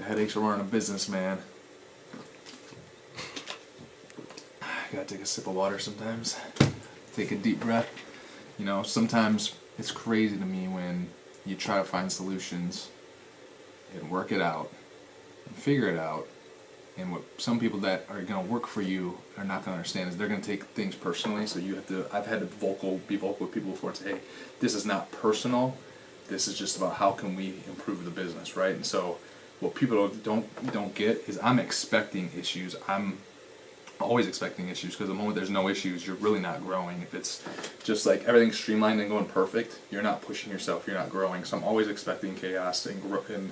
The headaches of running a business, man. Gotta take a sip of water sometimes. Take a deep breath. You know, sometimes it's crazy to me when you try to find solutions and work it out and figure it out. And what some people that are going to work for you are not going to understand is they're going to take things personally. So you have to, I've had to be vocal with people before and say, hey, this is not personal. This is just about how can we improve the business, right? And so what people don't get is I'm expecting issues. I'm always expecting issues, because the moment there's no issues, you're really not growing. If it's just like everything's streamlined and going perfect, you're not pushing yourself, you're not growing. So I'm always expecting chaos and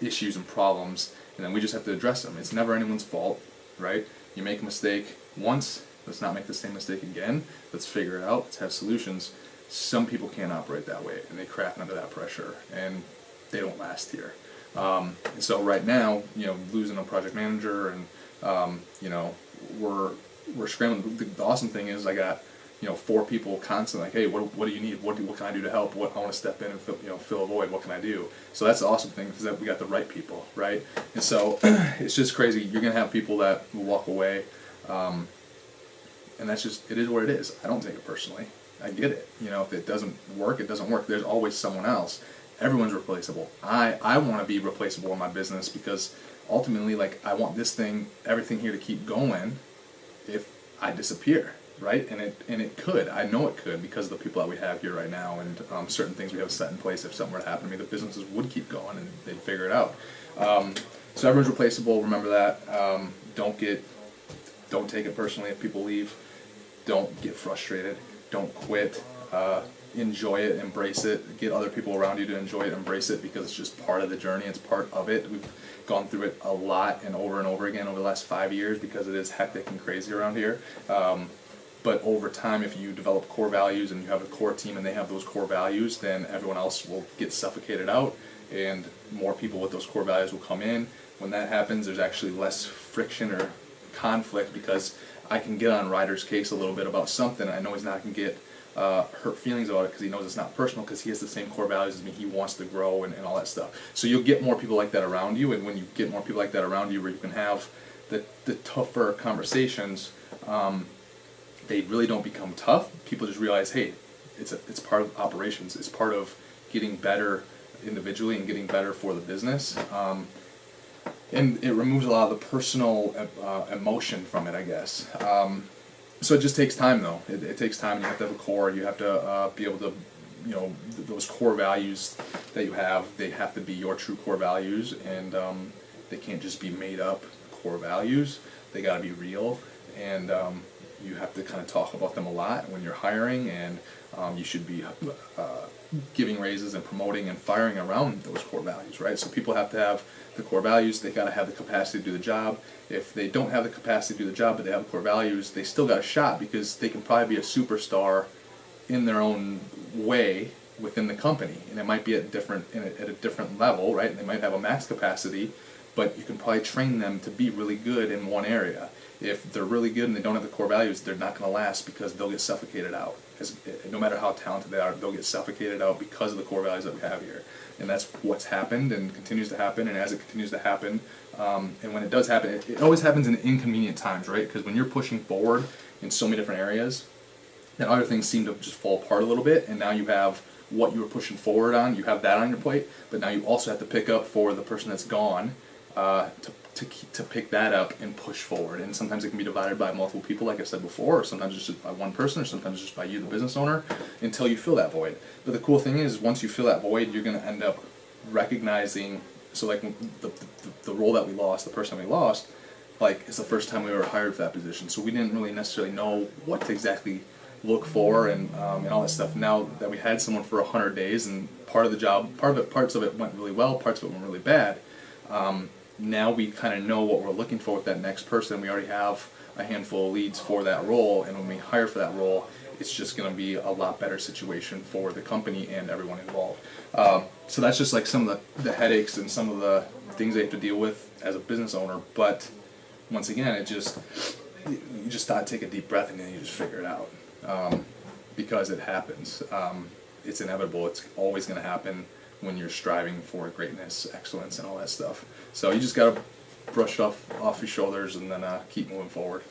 issues and problems, and then we just have to address them. It's never anyone's fault, right? You make a mistake once, let's not make the same mistake again. Let's figure it out, let's have solutions. Some people can't operate that way, and they crack under that pressure, and they don't last here. And so right now, you know, losing a project manager, and you know, we're scrambling. The awesome thing is I got, you know, 4 people constantly like, hey, what do you need? What can I do to help? What I want to step in and fill a void. What can I do? So that's the awesome thing, because that we got the right people, right? And so it's just crazy. You're gonna have people that will walk away, and that's just, it is what it is. I don't take it personally. I get it. You know, if it doesn't work, it doesn't work. There's always someone else. Everyone's replaceable. I want to be replaceable in my business, because ultimately, like, I want everything here to keep going if I disappear, right? And it could. I know it could, because of the people that we have here right now, and certain things we have set in place. If something were to happen to me, the businesses would keep going and they'd figure it out. So everyone's replaceable. Remember that. Don't take it personally if people leave. Don't get frustrated. Don't quit. Enjoy it, embrace it, get other people around you to enjoy it, embrace it, because it's just part of the journey, it's part of it. We've gone through it a lot and over again over the last 5 years, because it is hectic and crazy around here. But over time, if you develop core values and you have a core team and they have those core values, then everyone else will get suffocated out, and more people with those core values will come in. When that happens, there's actually less friction or conflict, because I can get on Ryder's case a little bit about something. I know he's not going to get hurt feelings about it, because he knows it's not personal, because he has the same core values as me. He wants to grow and all that stuff. So you'll get more people like that around you, and when you get more people like that around you, where you can have the tougher conversations, they really don't become tough. People just realize, hey, it's part of operations. It's part of getting better individually and getting better for the business. And it removes a lot of the personal emotion from it, I guess. So it just takes time, though. It takes time. You have to have a core. You have to be able to, you know, those core values that you have, they have to be your true core values, and they can't just be made up core values. They got to be real, and you have to kind of talk about them a lot when you're hiring, and you should be giving raises and promoting and firing around those core values, right? So people have to have the core values. They got to have the capacity to do the job. If they don't have the capacity to do the job, but they have the core values, they still got a shot, because they can probably be a superstar in their own way within the company, and it might be at a different level, right? And they might have a max capacity, but you can probably train them to be really good in one area. If they're really good and they don't have the core values, they're not going to last, because they'll get suffocated out. No matter how talented they are, they'll get suffocated out because of the core values that we have here. And that's what's happened and continues to happen. And as it continues to happen, and when it does happen, it always happens in inconvenient times, right? Because when you're pushing forward in so many different areas, then other things seem to just fall apart a little bit. And now you have what you were pushing forward on, you have that on your plate, but now you also have to pick up for the person that's gone, to pick that up and push forward. And sometimes it can be divided by multiple people, like I said before, or sometimes it's just by one person, or sometimes it's just by you, the business owner, until you fill that void. But the cool thing is, once you fill that void, you're going to end up recognizing, so like the role that we lost, the person we lost, like, it's the first time we were hired for that position, so we didn't really necessarily know what to exactly look for and all that stuff. Now that we had someone for 100 days, and part of the job, parts of it went really well, parts of it went really bad, now we kind of know what we're looking for with that next person. We already have a handful of leads for that role, and when we hire for that role, it's just going to be a lot better situation for the company and everyone involved. So that's just like some of the headaches and some of the things they have to deal with as a business owner. But once again, you just gotta take a deep breath, and then you just figure it out, because it happens. It's inevitable. It's always going to happen. when you're striving for greatness, excellence, and all that stuff. So you just gotta brush it off your shoulders and then keep moving forward.